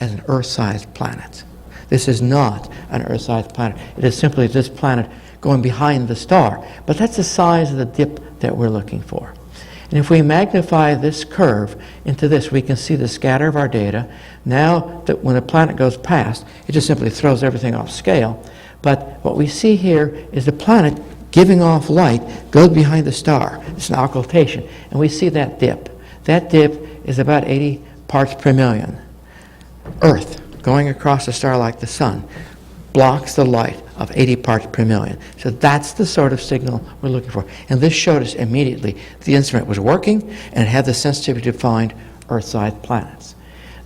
as an Earth-sized planet. This is not an Earth-sized planet. It is simply this planet going behind the star. But that's the size of the dip that we're looking for. And if we magnify this curve into this, we can see the scatter of our data. Now that when a planet goes past, it just simply throws everything off scale. But what we see here is the planet giving off light goes behind the star. It's an occultation. And we see that dip. That dip is about 80 parts per million. Earth, going across a star like the sun, blocks the light of 80 parts per million. So that's the sort of signal we're looking for. And this showed us immediately the instrument was working and it had the sensitivity to find Earth-sized planets.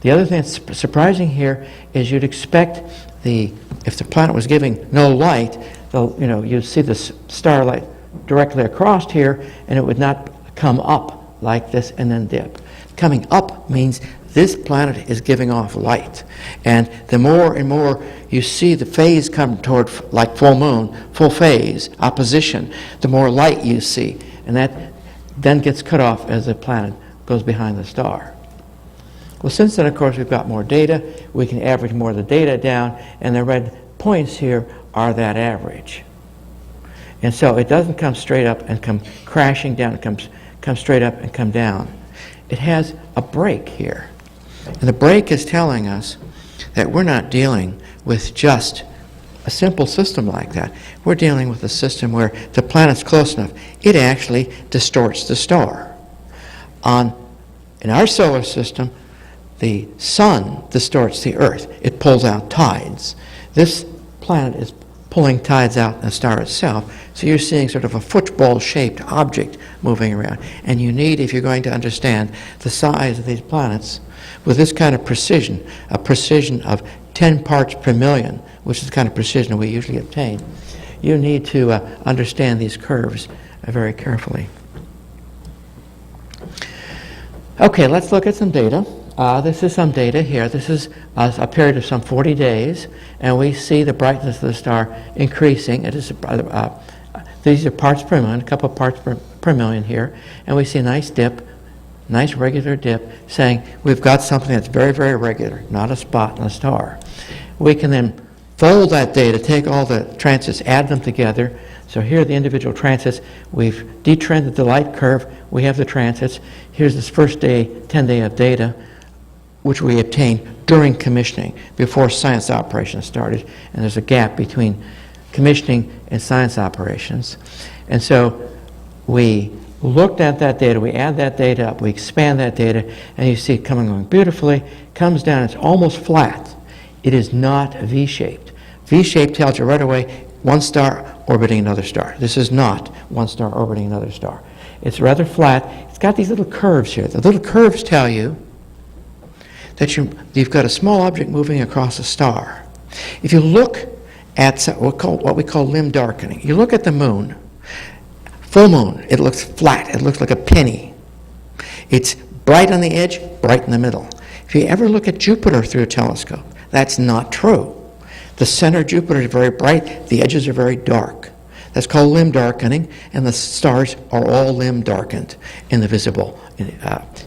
The other thing that's surprising here is you'd expect if the planet was giving no light, you'd see the starlight directly across here and it would not come up like this and then dip. Coming up means this planet is giving off light. And the more and more you see the phase come toward, like full moon, full phase, opposition, the more light you see. And that then gets cut off as the planet goes behind the star. Well, since then, of course, we've got more data. We can average more of the data down, and the red points here are that average. And so it doesn't come straight up and come crashing down. It comes straight up and come down. It has a break here. And the break is telling us that we're not dealing with just a simple system like that. We're dealing with a system where the planet's close enough, it actually distorts the star. In our solar system, the sun distorts the Earth. It pulls out tides. This planet is pulling tides out in the star itself, so you're seeing sort of a football-shaped object moving around. And you need, if you're going to understand the size of these planets, with this kind of precision, a precision of 10 parts per million, which is the kind of precision we usually obtain, you need to understand these curves very carefully. Okay, let's look at some data. This is some data here. This is a period of some 40 days, and we see the brightness of the star increasing. It is, these are parts per million, a couple of parts per million here, and we see a nice dip, nice regular dip, saying we've got something that's very, very regular, not a spot in a star. We can then fold that data, take all the transits, add them together. So here are the individual transits. We've detrended the light curve. We have the transits. Here's this first day, 10-day of data, which we obtained during commissioning, before science operations started. And there's a gap between commissioning and science operations. And so we looked at that data, we add that data up, we expand that data, and you see it coming along beautifully, comes down, it's almost flat. It is not V-shaped. V-shaped tells you right away one star orbiting another star. This is not one star orbiting another star. It's rather flat. It's got these little curves here. The little curves tell you that you've got a small object moving across a star. If you look at what we call limb darkening, you look at the moon, full moon, it looks flat. It looks like a penny. It's bright on the edge, bright in the middle. If you ever look at Jupiter through a telescope, that's not true. The center of Jupiter is very bright, the edges are very dark. That's called limb darkening, and the stars are all limb darkened in the visible.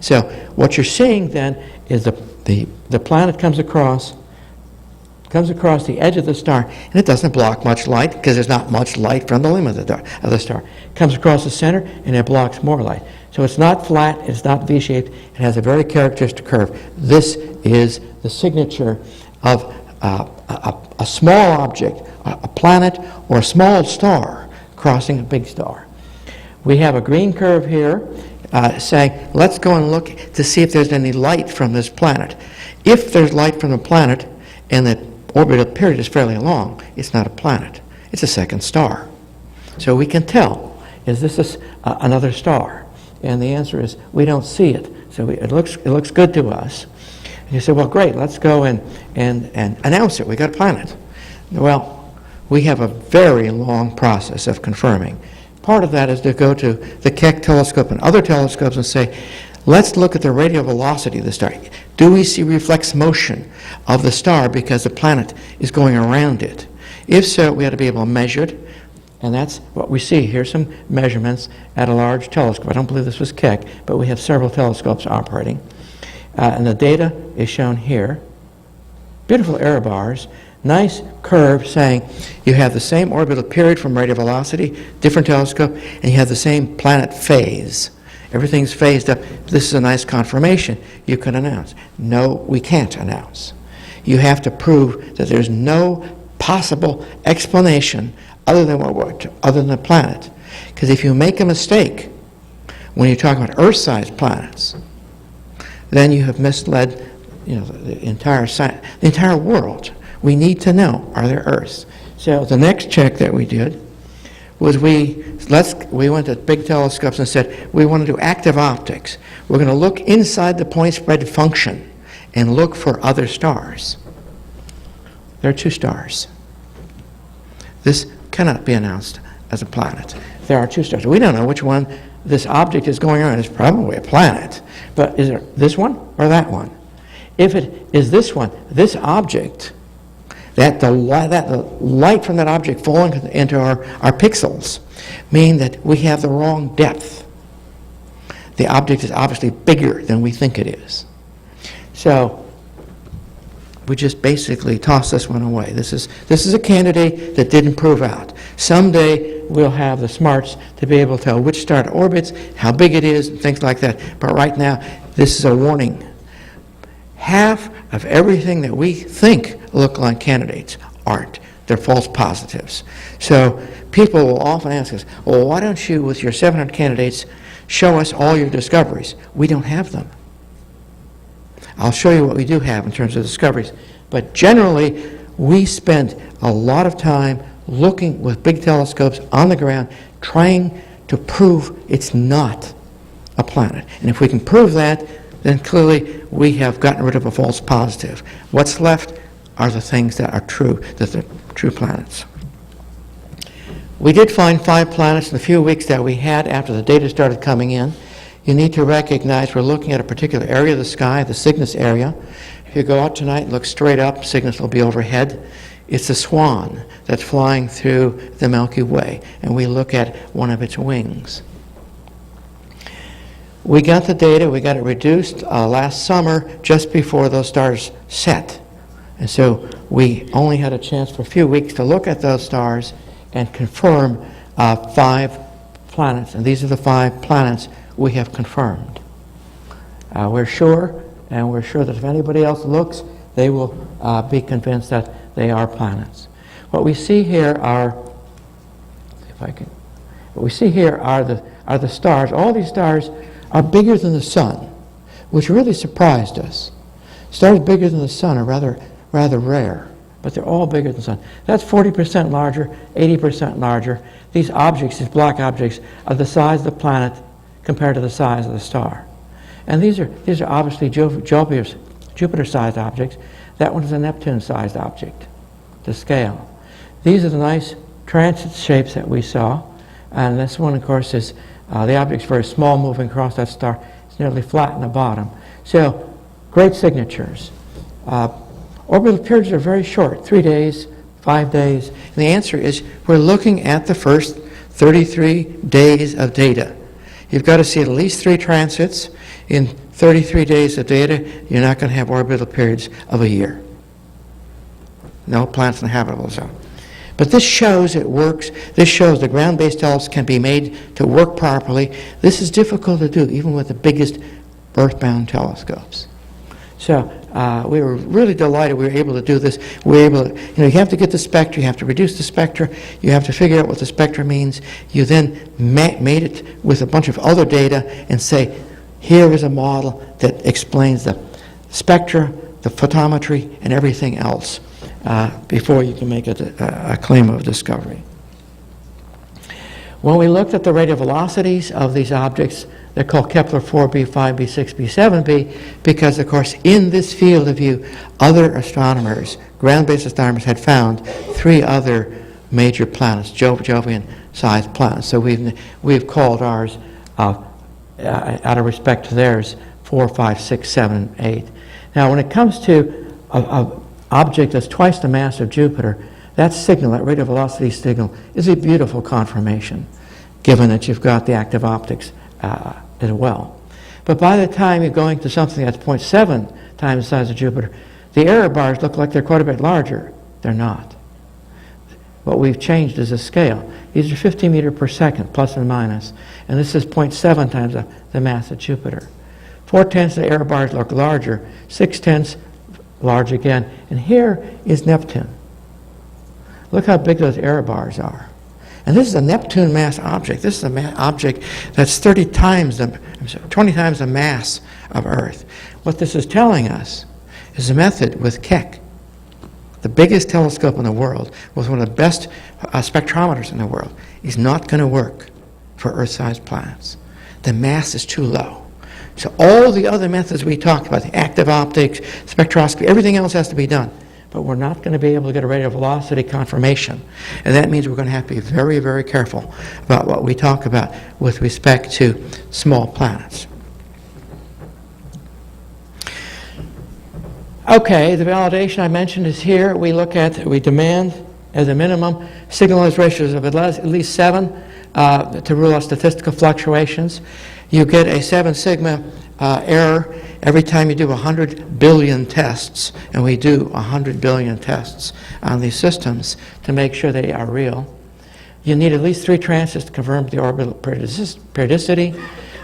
So what you're seeing then is the planet comes across the edge of the star, and it doesn't block much light because there's not much light from the limb of the star. It comes across the center, and it blocks more light. So it's not flat, it's not V-shaped, it has a very characteristic curve. This is the signature of a small object, a planet or a small star crossing a big star. We have a green curve here saying, let's go and look to see if there's any light from this planet. If there's light from the planet and the orbital period is fairly long, it's not a planet. It's a second star. So we can tell, is this another star? And the answer is, we don't see it. So it looks good to us. And you say, well, great, let's go and announce it. We got a planet. Well, we have a very long process of confirming. Part of that is to go to the Keck telescope and other telescopes and say, let's look at the radial velocity of the star. Do we see reflex motion of the star because the planet is going around it? If so, we ought to be able to measure it, and that's what we see. Here's some measurements at a large telescope. I don't believe this was Keck, but we have several telescopes operating. And the data is shown here. beautiful error bars, nice curve saying you have the same orbital period from radial velocity, different telescope, and you have the same planet phase. Everything's phased up. This is a nice confirmation you can announce. No, we can't announce. You have to prove that there's no possible explanation other than the planet. Because if you make a mistake when you talk about Earth-sized planets, then you have misled, the entire world. We need to know, are there Earths? So the next check that we did was we went to big telescopes and said, we want to do active optics. We're going to look inside the point spread function and look for other stars. There are 2 stars. This cannot be announced as a planet. There are 2 stars. We don't know which one this object is going on. It's probably a planet. But is it this one or that one? If it is this one, this object, that the light from that object falling into our pixels mean that we have the wrong depth. The object is obviously bigger than we think it is. So we just basically toss this one away. This is a candidate that didn't prove out. Someday we'll have the smarts to be able to tell which star it orbits, how big it is, and things like that. But right now, this is a warning. Half of everything that we think look like candidates aren't. They're false positives. So people will often ask us, well, why don't you, with your 700 candidates, show us all your discoveries? We don't have them. I'll show you what we do have in terms of discoveries. But generally, we spend a lot of time looking with big telescopes on the ground, trying to prove it's not a planet. And if we can prove that, then clearly we have gotten rid of a false positive. What's left are the things that are true, that they're true planets. We did find 5 planets in the few weeks that we had after the data started coming in. You need to recognize we're looking at a particular area of the sky, the Cygnus area. If you go out tonight and look straight up, Cygnus will be overhead. It's a swan that's flying through the Milky Way, and we look at one of its wings. We got the data, we got it reduced last summer just before those stars set. And so we only had a chance for a few weeks to look at those stars and confirm 5 planets. And these are the 5 planets we have confirmed. We're sure that if anybody else looks, they will be convinced that they are planets. What we see here are, what we see here are the stars. All these stars are bigger than the sun, which really surprised us. Stars bigger than the sun are rather rare, but they're all bigger than the sun. That's 40% larger, 80% larger. These objects, these black objects, are the size of the planet compared to the size of the star. And these are obviously Jupiter-sized objects. That one is a Neptune-sized object to scale. These are the nice transit shapes that we saw. And this one, of course, is the object's very small moving across that star. It's nearly flat in the bottom. So, great signatures. Orbital periods are very short, 3 days, 5 days. And the answer is we're looking at the first 33 days of data. You've got to see at least 3 transits. In 33 days of data, you're not going to have orbital periods of a year. No planets in the habitable zone. But this shows it works. This shows the ground-based telescopes can be made to work properly. This is difficult to do, even with the biggest earthbound telescopes. So we were really delighted we were able to do this. We were able to, you have to get the spectra, you have to reduce the spectra, you have to figure out what the spectra means. You then made it with a bunch of other data and say, here is a model that explains the spectra, the photometry, and everything else before you can make a claim of discovery. When we looked at the radial velocities of these objects, they're called Kepler 4b, 5b, 6b, 7b, because, of course, in this field of view, other astronomers, ground-based astronomers, had found 3 other major planets, Jovian-sized planets. So we've called ours, out of respect to theirs, 4, 5, 6, 7, 8. Now, when it comes to an object that's twice the mass of Jupiter, that signal, that radial velocity signal, is a beautiful confirmation, given that you've got the active optics as well. But by the time you're going to something that's 0.7 times the size of Jupiter, The error bars look like they're quite a bit larger. They're not. What we've changed is the scale. These are 50 meters per second, plus and minus, and this is 0.7 times the mass of Jupiter. 4/10 the error bars look larger, 6/10 large again, and here is Neptune. Look how big those error bars are. And this is a Neptune mass object. This is an object that's 20 times the mass of Earth. What this is telling us is a method with Keck, the biggest telescope in the world, with one of the best spectrometers in the world, is not going to work for Earth-sized planets. The mass is too low. So all the other methods we talked about, the active optics, spectroscopy, everything else has to be done. But we're not going to be able to get a radial velocity confirmation. And that means we're going to have to be very, very careful about what we talk about with respect to small planets. Okay, the validation I mentioned is here. We demand as a minimum signal-noise ratios of at least 7 to rule out statistical fluctuations. You get a 7 sigma error every time you do 100 billion tests, and we do 100 billion tests on these systems to make sure they are real. You need at least 3 transits to confirm the orbital periodicity.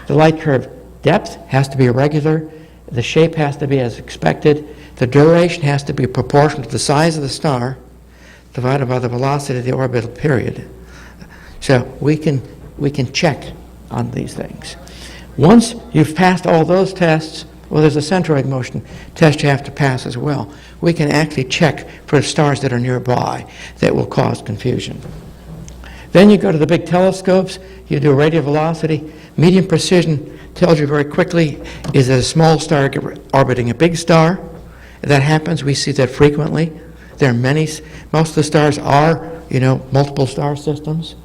The light curve depth has to be regular. The shape has to be as expected. The duration has to be proportional to the size of the star divided by the velocity of the orbital period. So we can check on these things. Once you've passed all those tests, well, there's a centroid motion test you have to pass as well. We can actually check for stars that are nearby that will cause confusion. Then you go to the big telescopes, you do radial velocity. Medium precision tells you very quickly, is a small star orbiting a big star? If that happens, we see that frequently. There are many, most of the stars are, multiple star systems.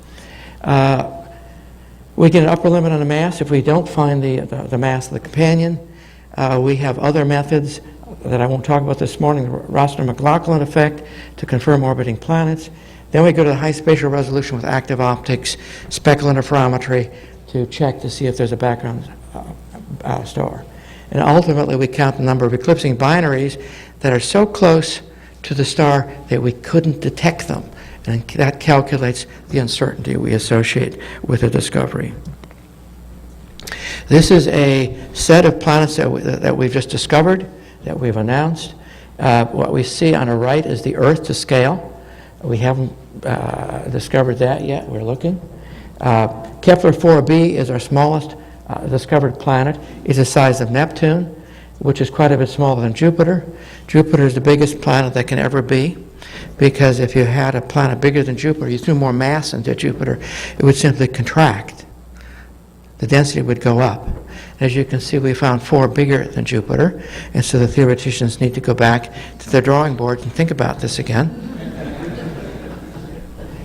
We get an upper limit on the mass if we don't find the mass of the companion. We have other methods that I won't talk about this morning, the Rossler-McLaughlin effect to confirm orbiting planets. Then we go to the high spatial resolution with active optics, speckle interferometry to check to see if there's a background star. And ultimately we count the number of eclipsing binaries that are so close to the star that we couldn't detect them. And that calculates the uncertainty we associate with a discovery. This is a set of planets that we've just discovered, that we've announced. What we see on the right is the Earth to scale. We haven't discovered that yet. We're looking. Kepler 4b is our smallest discovered planet. It's the size of Neptune, which is quite a bit smaller than Jupiter. Jupiter is the biggest planet that can ever be, because if you had a planet bigger than Jupiter, you threw more mass into Jupiter, it would simply contract. The density would go up. As you can see, we found 4 bigger than Jupiter, and so the theoreticians need to go back to their drawing boards and think about this again.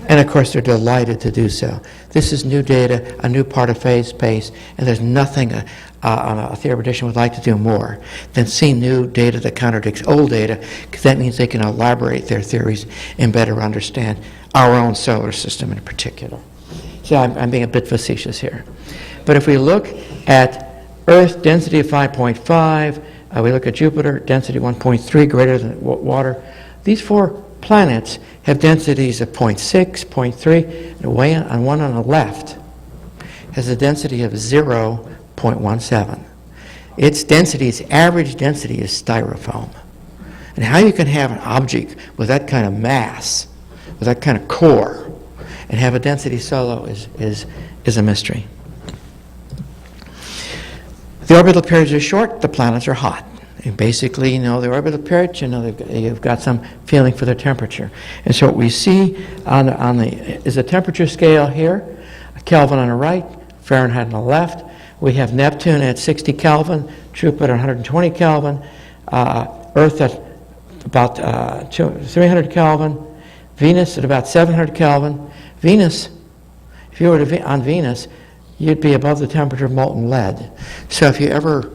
And of course, they're delighted to do so. This is new data, a new part of phase space, and there's nothing a theoretician would like to do more than see new data that contradicts old data, because that means they can elaborate their theories and better understand our own solar system in particular. So I'm being a bit facetious here. But if we look at Earth, density of 5.5, we look at Jupiter, density 1.3, greater than water. These 4 planets have densities of 0.6, 0.3, and one on the left has a density of 0.17. Its density, its average density is styrofoam. And how you can have an object with that kind of mass, with that kind of core, and have a density so low is a mystery. The orbital periods are short, the planets are hot. And basically, the orbital period, you've got some feeling for the temperature. And so what we see is a temperature scale here, Kelvin on the right, Fahrenheit on the left. We have Neptune at 60 Kelvin, Jupiter at 120 Kelvin, Earth at about 300 Kelvin, Venus at about 700 Kelvin. Venus, if you were on Venus, you'd be above the temperature of molten lead. So if you ever